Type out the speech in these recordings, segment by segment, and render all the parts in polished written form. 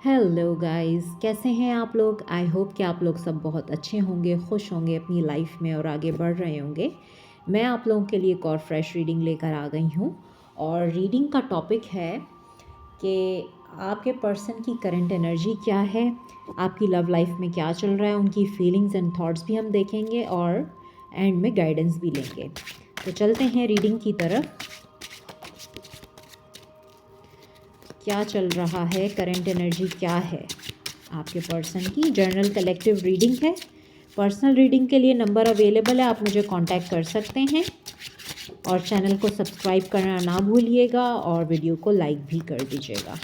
Hello guys, कैसे हैं आप लोग। आई होप कि आप लोग सब बहुत अच्छे होंगे, खुश होंगे अपनी लाइफ में और आगे बढ़ रहे होंगे। मैं आप लोगों के लिए एक और फ्रेश रीडिंग लेकर आ गई हूँ और रीडिंग का टॉपिक है कि आपके पर्सन की करंट एनर्जी क्या है, आपकी लव लाइफ में क्या चल रहा है, उनकी फीलिंग्स एंड थॉट्स भी हम देखेंगे और एंड में गाइडेंस भी लेंगे। तो चलते हैं रीडिंग की तरफ। क्या चल रहा है, करंट एनर्जी क्या है आपके पर्सन की। जर्नल कलेक्टिव रीडिंग है। पर्सनल रीडिंग के लिए नंबर अवेलेबल है, आप मुझे कांटेक्ट कर सकते हैं और चैनल को सब्सक्राइब करना ना भूलिएगा और वीडियो को लाइक भी कर दीजिएगा।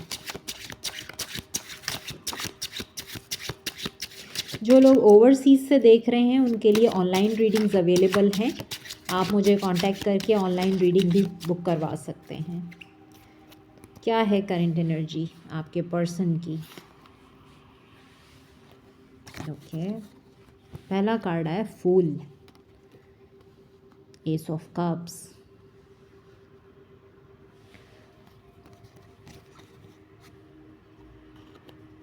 जो लोग ओवरसीज़ से देख रहे हैं उनके लिए ऑनलाइन रीडिंग्स अवेलेबल हैं, आप मुझे कांटेक्ट करके ऑनलाइन रीडिंग भी बुक करवा सकते हैं। क्या है करंट एनर्जी आपके पर्सन की। ओके, पहला कार्ड है fool, ace of cups,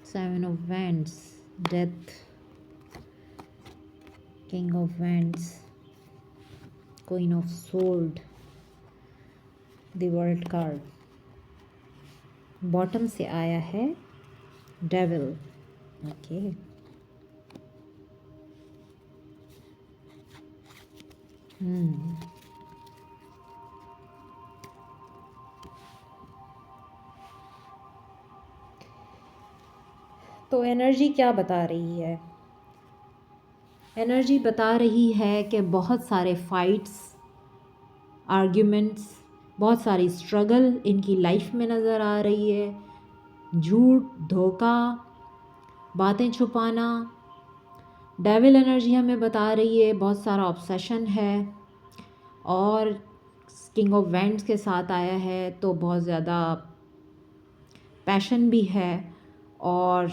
seven of wands, death, king of wands, queen of sword, the world card. Bottom से आया है डेविल। ओके, तो एनर्जी क्या बता रही है। एनर्जी बता रही है कि बहुत सारे फाइट्स, आर्ग्यूमेंट्स, बहुत सारी स्ट्रगल इनकी लाइफ में नज़र आ रही है। झूठ, धोखा, बातें छुपाना। डेविल एनर्जी हमें बता रही है बहुत सारा ऑब्सेशन है और किंग ऑफ वैंड्स के साथ आया है तो बहुत ज़्यादा पैशन भी है और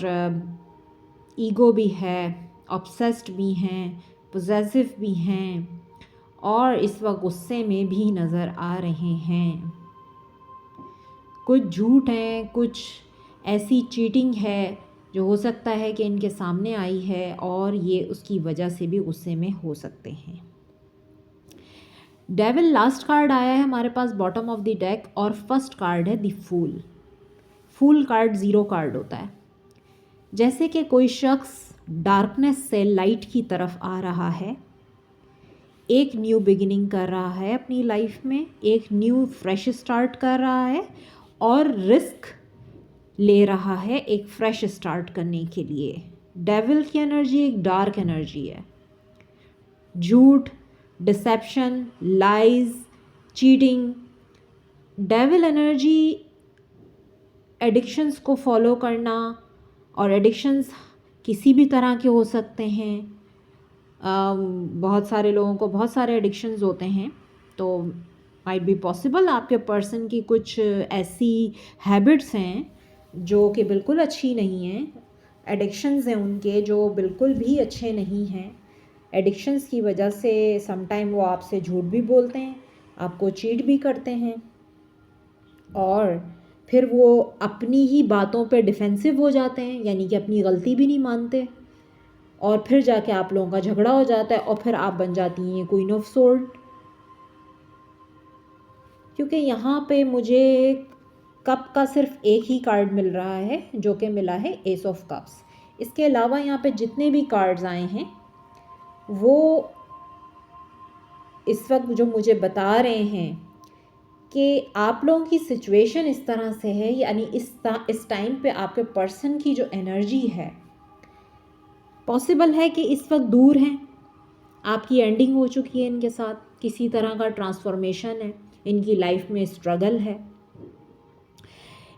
ईगो भी है, ऑब्सेस्ड भी हैं, पोजेसिव भी हैं और इस वक्त गुस्से में भी नज़र आ रहे हैं। कुछ झूठ हैं, कुछ ऐसी चीटिंग है जो हो सकता है कि इनके सामने आई है और ये उसकी वजह से भी गुस्से में हो सकते हैं। डेविल लास्ट कार्ड आया है हमारे पास बॉटम ऑफ द डेक और फर्स्ट कार्ड है the fool. Fool card zero card होता है, जैसे कि कोई शख्स डार्कनेस से लाइट की तरफ आ रहा है, एक न्यू बिगिनिंग कर रहा है अपनी लाइफ में, एक न्यू फ्रेश स्टार्ट कर रहा है और रिस्क ले रहा है एक फ्रेश स्टार्ट करने के लिए। डेविल की एनर्जी एक डार्क एनर्जी है। झूठ, deception, lies, cheating. Devil energy addictions को फॉलो करना, और एडिक्शंस किसी भी तरह के हो सकते हैं। बहुत सारे लोगों को बहुत सारे एडिक्शंस होते हैं, तो माइट बी पॉसिबल आपके पर्सन की कुछ ऐसी हैबिट्स हैं जो कि बिल्कुल अच्छी नहीं हैं। एडिक्शंस हैं उनके जो बिल्कुल भी अच्छे नहीं हैं। एडिक्शंस की वजह से समटाइम वो आपसे झूठ भी बोलते हैं, आपको चीट भी करते हैं और फिर वो अपनी ही बातों पे डिफेंसिव हो जाते हैं, यानी कि अपनी गलती भी नहीं मानते और फिर जाके आप लोगों का झगड़ा हो जाता है और फिर आप बन जाती हैं क्वीन ऑफ सोर्ड। क्योंकि यहाँ पे मुझे कप का सिर्फ एक ही कार्ड मिल रहा है जो कि मिला है एस ऑफ कप्स। इसके अलावा यहाँ पे जितने भी कार्ड्स आए हैं वो इस वक्त जो मुझे बता रहे हैं कि आप लोगों की सिचुएशन इस तरह से है, यानी इस टाइम पे आपके पर्सन की जो एनर्जी है, पॉसिबल है कि इस वक्त दूर हैं, आपकी एंडिंग हो चुकी है इनके साथ, किसी तरह का ट्रांसफॉर्मेशन है, इनकी लाइफ में स्ट्रगल है।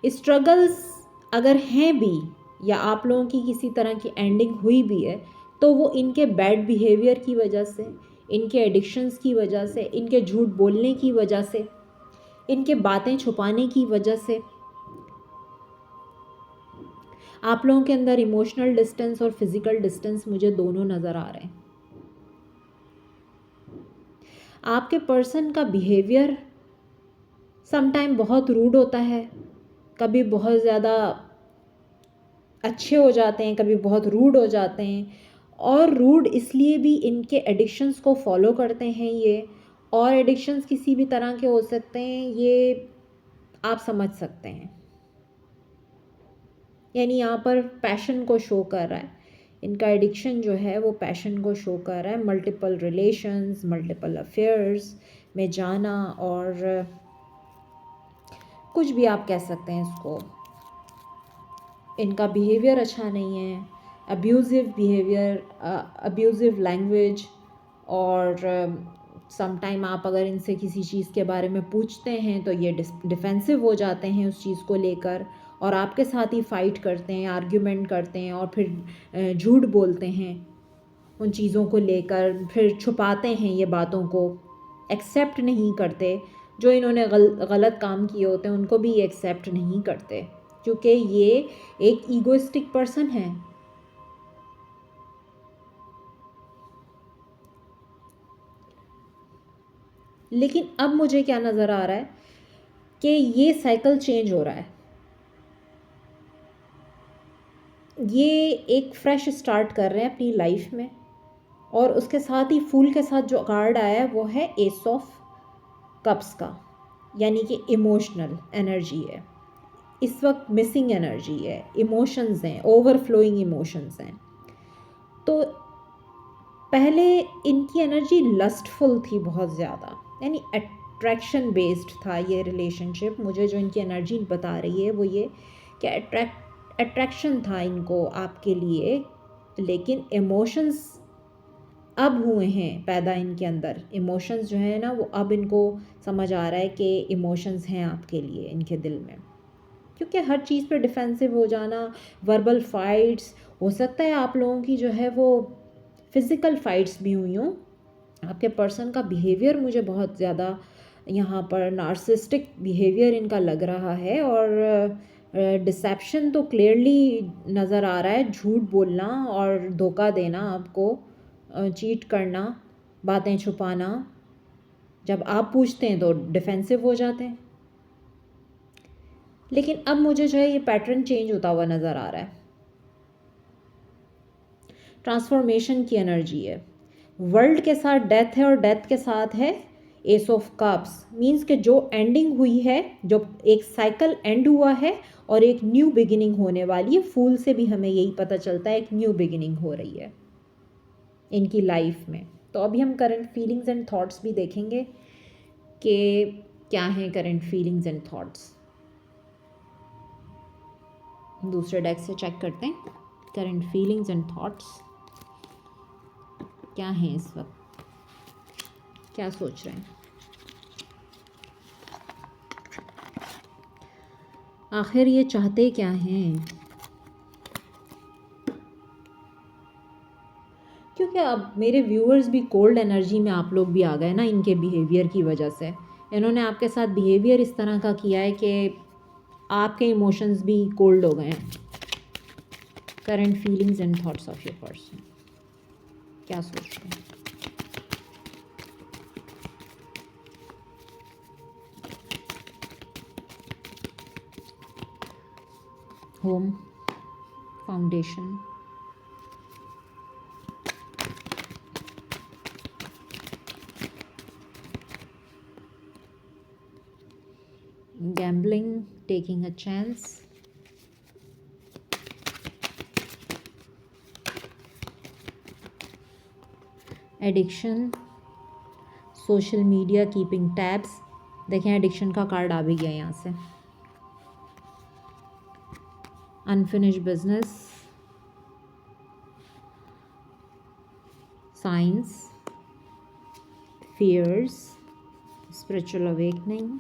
स्ट्रगल्स अगर हैं भी या आप लोगों की किसी तरह की एंडिंग हुई भी है तो वो इनके बैड बिहेवियर की वजह से, इनके एडिक्शंस की वजह से, इनके झूठ बोलने की वजह से, इनके बातें छुपाने की वजह से। आप लोगों के अंदर इमोशनल डिस्टेंस और फिजिकल डिस्टेंस मुझे दोनों नज़र आ रहे हैं। आपके पर्सन का बिहेवियर समटाइम बहुत रूड होता है, कभी बहुत ज़्यादा अच्छे हो जाते हैं, कभी बहुत रूड हो जाते हैं। और रूड इसलिए भी इनके एडिक्शंस को फॉलो करते हैं ये, और एडिक्शंस किसी भी तरह के हो सकते हैं, ये आप समझ सकते हैं। यानी यहाँ पर पैशन को शो कर रहा है, इनका एडिक्शन जो है वो पैशन को शो कर रहा है। मल्टीपल रिलेशंस, मल्टीपल अफेयर्स में जाना, और कुछ भी आप कह सकते हैं इसको। इनका बिहेवियर अच्छा नहीं है, अब्यूज़िव बिहेवियर, अब्यूज़िव लैंग्वेज। और सम टाइम आप अगर इनसे किसी चीज़ के बारे में पूछते हैं तो ये डिफेंसिव हो जाते हैं उस चीज़ को लेकर, और आपके साथ ही फ़ाइट करते हैं, आर्ग्यूमेंट करते हैं, और फिर झूठ बोलते हैं उन चीज़ों को लेकर, फिर छुपाते हैं ये बातों को, एक्सेप्ट नहीं करते। जो इन्होंने गलत काम किए होते हैं उनको भी ये एक्सेप्ट नहीं करते, क्योंकि ये एक ईगोइस्टिक पर्सन है। लेकिन अब मुझे क्या नज़र आ रहा है कि ये साइकिल चेंज हो रहा है। ये एक फ्रेश स्टार्ट कर रहे हैं अपनी लाइफ में, और उसके साथ ही फूल के साथ जो कार्ड आया है वो है एस ऑफ कप्स का, यानी कि इमोशनल एनर्जी है इस वक्त, मिसिंग एनर्जी है, इमोशंस हैं, ओवरफ्लोइंग इमोशंस हैं। तो पहले इनकी एनर्जी लस्टफुल थी बहुत ज़्यादा, यानी अट्रैक्शन बेस्ड था ये रिलेशनशिप। मुझे जो इनकी एनर्जी बता रही है वो ये कि अट्रैक्शन था इनको आपके लिए, लेकिन इमोशंस अब हुए हैं पैदा इनके अंदर। इमोशंस जो है ना वो अब इनको समझ आ रहा है कि इमोशंस हैं आपके लिए इनके दिल में, क्योंकि हर चीज़ पे डिफेंसिव हो जाना, वर्बल फाइट्स, हो सकता है आप लोगों की जो है वो फिज़िकल फाइट्स भी हुई हों। आपके पर्सन का बिहेवियर मुझे बहुत ज़्यादा यहाँ पर नार्सिस्टिक बिहेवियर इनका लग रहा है, और डिसेप्शन तो क्लियरली नज़र आ रहा है, झूठ बोलना और धोखा देना आपको, चीट करना, बातें छुपाना। जब आप पूछते हैं तो डिफेंसिव हो जाते हैं। लेकिन अब मुझे जो है ये पैटर्न चेंज होता हुआ नज़र आ रहा है, ट्रांसफॉर्मेशन की एनर्जी है। वर्ल्ड के साथ डेथ है, और डेथ के साथ है एस ऑफ कप्स। मींस कि जो एंडिंग हुई है, जो एक साइकिल एंड हुआ है और एक न्यू बिगिनिंग होने वाली है। फूल से भी हमें यही पता चलता है, एक न्यू बिगिनिंग हो रही है इनकी लाइफ में। तो अभी हम करंट फीलिंग्स एंड थॉट्स भी देखेंगे कि क्या हैं करंट फीलिंग्स एंड थॉट्स। दूसरे डेक से चेक करते हैं करंट फीलिंग्स एंड थॉट्स क्या हैं इस वक्त, क्या सोच रहे हैं, आखिर ये चाहते क्या हैं। क्योंकि अब मेरे व्यूअर्स भी कोल्ड एनर्जी में आप लोग भी आ गए ना इनके बिहेवियर की वजह से। इन्होंने आपके साथ बिहेवियर इस तरह का किया है कि आपके इमोशंस भी कोल्ड हो गए हैं। Current feelings and thoughts of your person, क्या सोच रहे हैं। Home, foundation, gambling, taking a chance, addiction, social media, keeping tabs. देखें एडिक्शन का कार्ड आ भी गया यहाँ से। Unfinish business, science, fears, spiritual awakening,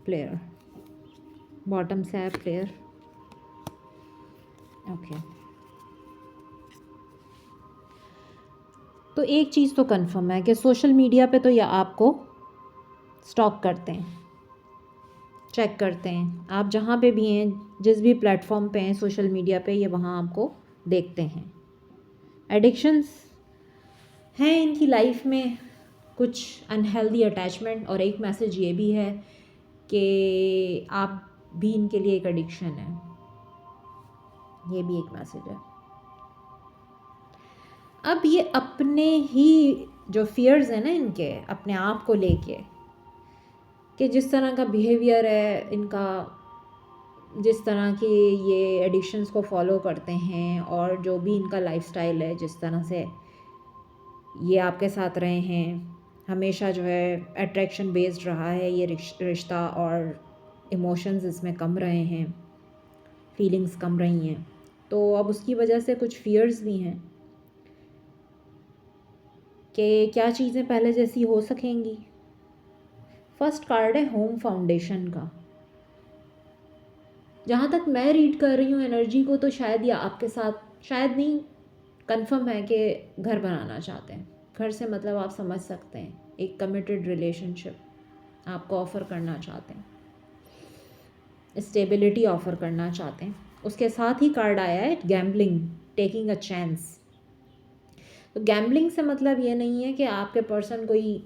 player. Bottom से है प्लेयर। ओके, तो एक चीज़ तो कंफर्म है कि सोशल मीडिया पे तो ये आपको स्टॉक करते हैं, चेक करते हैं। आप जहाँ पे भी हैं, जिस भी प्लेटफॉर्म पे हैं सोशल मीडिया पे, ये वहाँ आपको देखते हैं। एडिक्शंस हैं इनकी लाइफ में, कुछ अनहेल्दी अटैचमेंट, और एक मैसेज ये भी है कि आप भी इनके लिए एक एडिक्शन है। ये भी एक मैसेज है। अब ये अपने ही जो फियर्स है ना इनके अपने आप को लेके, कि जिस तरह का बिहेवियर है इनका, जिस तरह की ये एडिक्शंस को फॉलो करते हैं, और जो भी इनका लाइफस्टाइल है, जिस तरह से ये आपके साथ रहे हैं, हमेशा जो है अट्रैक्शन बेस्ड रहा है ये रिश्ता, और इमोशंस इसमें कम रहे हैं, फीलिंग्स कम रही हैं, तो अब उसकी वजह से कुछ फियर्स भी हैं कि क्या चीज़ें पहले जैसी हो सकेंगी। फर्स्ट कार्ड है होम फाउंडेशन का। जहाँ तक मैं रीड कर रही हूँ एनर्जी को, तो शायद ये आपके साथ, शायद नहीं, कंफर्म है कि घर बनाना चाहते हैं। घर से मतलब आप समझ सकते हैं, एक कमिटेड रिलेशनशिप आपको ऑफ़र करना चाहते हैं, स्टेबिलिटी ऑफ़र करना चाहते हैं। उसके साथ ही कार्ड आया है गैम्बलिंग, टेकिंग अ चांस। तो गैम्बलिंग से मतलब ये नहीं है कि आपके पर्सन कोई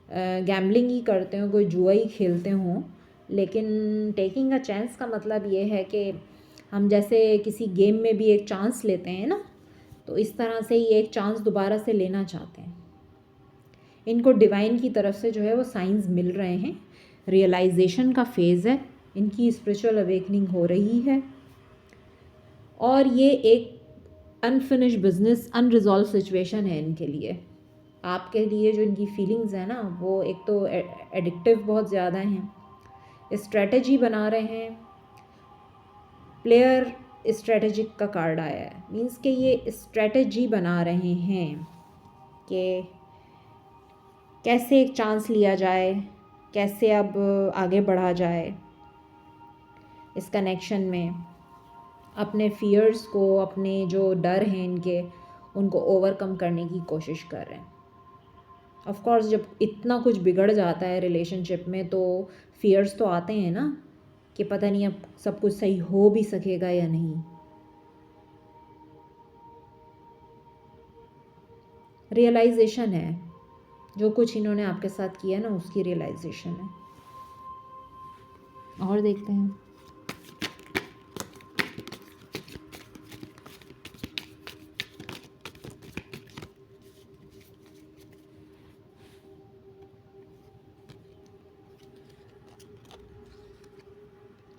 गैम्बलिंग ही करते हो, कोई जुआ ही खेलते हों, लेकिन टेकिंग अ चांस का मतलब ये है कि हम जैसे किसी गेम में भी एक चांस लेते हैं ना, तो इस तरह से ये एक चांस दोबारा से लेना चाहते हैं। इनको डिवाइन की तरफ से जो है वो साइंस मिल रहे हैं, रियलाइजेशन का फेज़ है, इनकी स्पिरिचुअल अवेकनिंग हो रही है, और ये एक अनफिनिश बिजनेस, अनरिजॉल्व सिचुएशन है इनके लिए। आपके लिए जो इनकी फीलिंग्स हैं ना, वो एक तो एडिक्टिव बहुत ज़्यादा हैं, स्ट्रेटजी बना रहे हैं। प्लेयर स्ट्रेटजिक का कार्ड आया है, मीन्स कि ये स्ट्रेटजी बना रहे हैं कि कैसे एक चांस लिया जाए, कैसे अब आगे बढ़ा जाए इस कनेक्शन में। अपने फियर्स को, अपने जो डर हैं इनके, उनको ओवरकम करने की कोशिश कर रहे हैं। ऑफ कोर्स जब इतना कुछ बिगड़ जाता है रिलेशनशिप में, तो फियर्स तो आते हैं ना कि पता नहीं अब सब कुछ सही हो भी सकेगा या नहीं। रियलाइजेशन है, जो कुछ इन्होंने आपके साथ किया ना, उसकी रियलाइजेशन है। और देखते हैं।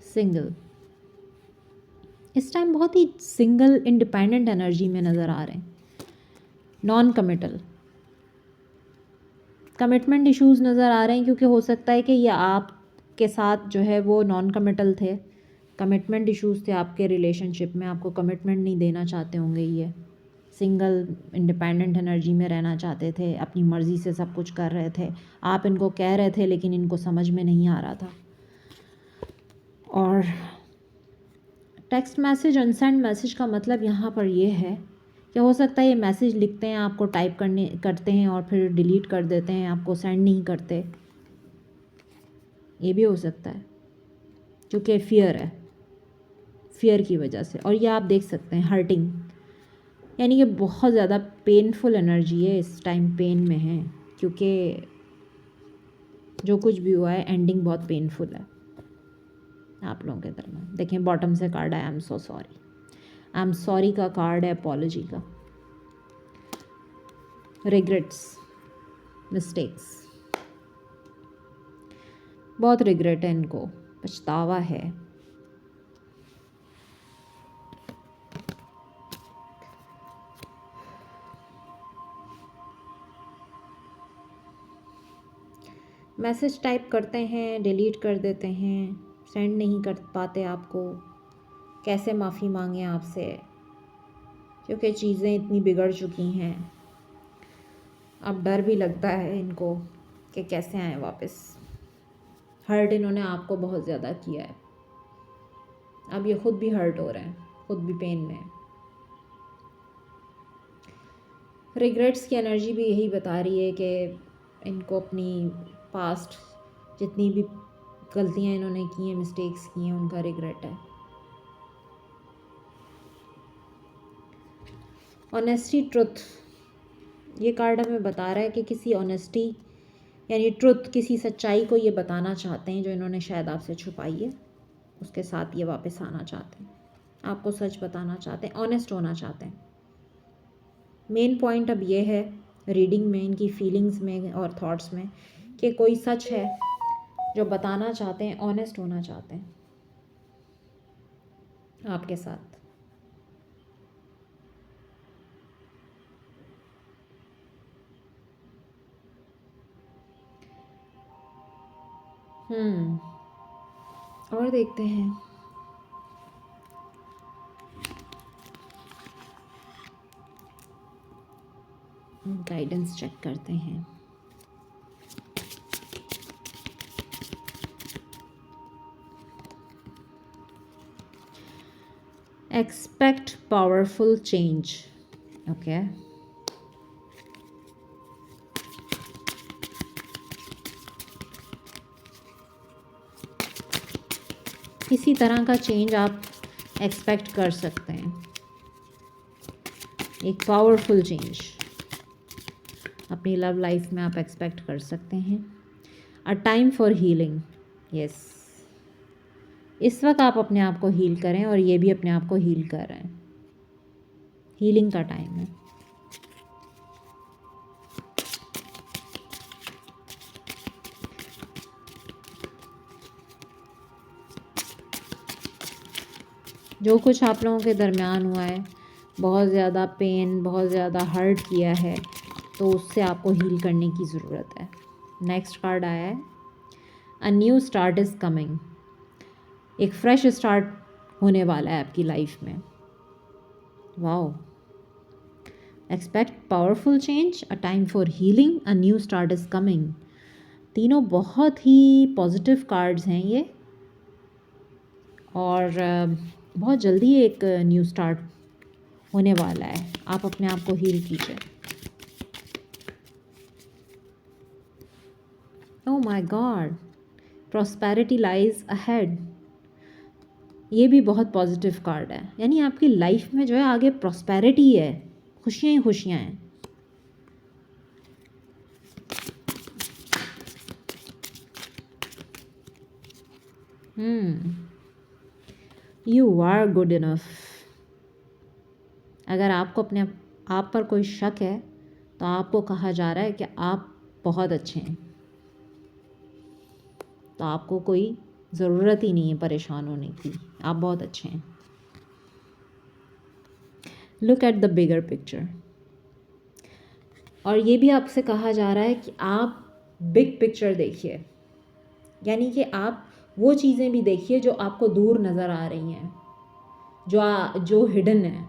सिंगल, इस टाइम बहुत ही सिंगल इंडिपेंडेंट एनर्जी में नज़र आ रहे हैं। नॉन कमिटल, कमिटमेंट इश्यूज नज़र आ रहे हैं, क्योंकि हो सकता है कि ये आपके साथ जो है वो नॉन कमिटल थे, कमिटमेंट इश्यूज थे आपके रिलेशनशिप में, आपको कमिटमेंट नहीं देना चाहते होंगे। ये सिंगल इंडिपेंडेंट एनर्जी में रहना चाहते थे, अपनी मर्ज़ी से सब कुछ कर रहे थे, आप इनको कह रहे थे लेकिन इनको समझ में नहीं आ रहा था। और टेक्स्ट मैसेज, अनसेंड मैसेज का मतलब यहाँ पर ये है कि हो सकता है ये मैसेज लिखते हैं, आपको टाइप करते हैं और फिर डिलीट कर देते हैं, आपको सेंड नहीं करते। ये भी हो सकता है, क्योंकि फियर है, फियर की वजह से। और ये आप देख सकते हैं हर्टिंग, यानी कि बहुत ज़्यादा पेनफुल एनर्जी है इस टाइम, पेन में है, क्योंकि जो कुछ भी हुआ है एंडिंग बहुत पेनफुल है आप लोगों के दरमियान। देखें बॉटम से कार्ड है I am so sorry. I am sorry का कार्ड है, अपॉलॉजी का, रिग्रेट्स, मिस्टेक्स, बहुत रिग्रेट है इनको, पछतावा है। मैसेज टाइप करते हैं, डिलीट कर देते हैं, सेंड नहीं कर पाते आपको। कैसे माफ़ी मांगें आपसे, क्योंकि चीज़ें इतनी बिगड़ चुकी हैं। अब डर भी लगता है इनको कि कैसे आए वापस। हर्ट इन्होंने आपको बहुत ज़्यादा किया है, अब ये खुद भी हर्ट हो रहे हैं, खुद भी पेन में है। रिग्रेट्स की एनर्जी भी यही बता रही है कि इनको अपनी पास्ट जितनी भी गलतियां इन्होंने की हैं, मिस्टेक्स की हैं, उनका रिग्रेट है। ऑनेस्टी, ट्रुथ, ये कार्ड हमें बता रहा है कि किसी ऑनेस्टी यानी ट्रुथ, किसी सच्चाई को ये बताना चाहते हैं जो इन्होंने शायद आपसे छुपाई है। उसके साथ ये वापस आना चाहते हैं, आपको सच बताना चाहते हैं, ऑनेस्ट होना चाहते हैं। मेन पॉइंट अब ये है रीडिंग में, इनकी फीलिंग्स में और थॉट्स में, कि कोई सच है जो बताना चाहते हैं, ऑनेस्ट होना चाहते हैं आपके साथ। और देखते हैं। गाइडेंस चेक करते हैं। Expect powerful change. ओके, किसी तरह का चेंज आप एक्सपेक्ट कर सकते हैं, एक पावरफुल चेंज अपनी लव लाइफ में आप एक्सपेक्ट कर सकते हैं। A time for healing. Yes, इस वक्त आप अपने आप को हील करें और ये भी अपने आप को हील कर रहे हैं। हीलिंग का टाइम है। जो कुछ आप लोगों के दरमियान हुआ है, बहुत ज़्यादा पेन, बहुत ज़्यादा हर्ट किया है, तो उससे आपको हील करने की ज़रूरत है। नेक्स्ट कार्ड आया है, a new start is coming. एक फ्रेश स्टार्ट होने वाला है आपकी लाइफ में। Wow. Expect powerful change, a time for healing, a new start is coming. तीनों बहुत ही पॉजिटिव कार्ड्स हैं ये, और बहुत जल्दी एक न्यू स्टार्ट होने वाला है। आप अपने आप को हील कीजिए। Oh my God, prosperity lies ahead. ये भी बहुत पॉजिटिव कार्ड है, यानी आपकी लाइफ में जो है आगे प्रॉस्पेरिटी है, खुशियाँ ही खुशियाँ हैं। You are good enough. अगर आपको अपने आप पर कोई शक है तो आपको कहा जा रहा है कि आप बहुत अच्छे हैं, तो आपको कोई ज़रूरत ही नहीं है परेशान होने की, आप बहुत अच्छे हैं। Look at the bigger picture. और ये भी आपसे कहा जा रहा है कि आप बिग पिक्चर देखिए, यानी कि आप वो चीज़ें भी देखिए जो आपको दूर नज़र आ रही हैं, जो हिडन है।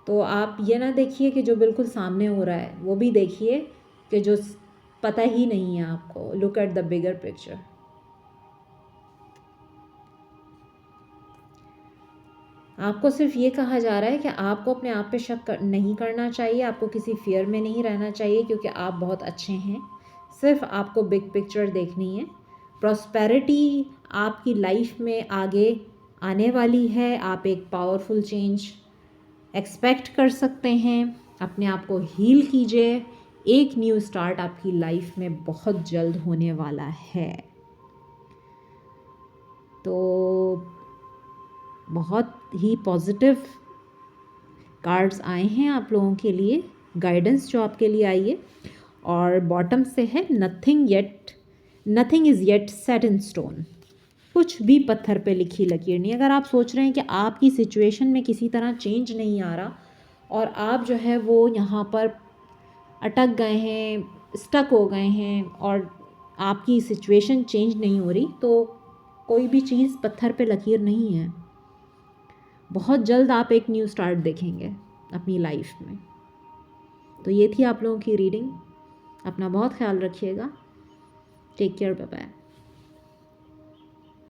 तो आप ये ना देखिए कि जो बिल्कुल सामने हो रहा है, वो भी देखिए कि जो पता ही नहीं है आपको। Look at the bigger picture. आपको सिर्फ ये कहा जा रहा है कि आपको अपने आप पे शक नहीं करना चाहिए, आपको किसी फियर में नहीं रहना चाहिए, क्योंकि आप बहुत अच्छे हैं। सिर्फ आपको बिग पिक्चर देखनी है। प्रॉस्पेरिटी आपकी लाइफ में आगे आने वाली है। आप एक पावरफुल चेंज एक्सपेक्ट कर सकते हैं। अपने आप को हील कीजिए। एक न्यू स्टार्ट आपकी लाइफ में बहुत जल्द होने वाला है। तो बहुत ही पॉजिटिव कार्ड्स आए हैं आप लोगों के लिए, गाइडेंस जो आपके लिए आई है। और बॉटम से है, nothing is yet set in stone. कुछ भी पत्थर पे लिखी लकीर नहीं। अगर आप सोच रहे हैं कि आपकी सिचुएशन में किसी तरह चेंज नहीं आ रहा और आप जो है वो यहाँ पर अटक गए हैं, स्टक हो गए हैं और आपकी सिचुएशन चेंज नहीं हो रही, तो कोई भी चीज़ पत्थर पे लकीर नहीं है। बहुत जल्द आप एक न्यू स्टार्ट देखेंगे अपनी लाइफ में। तो ये थी आप लोगों की रीडिंग। अपना बहुत ख्याल रखिएगा। Take care, bye bye.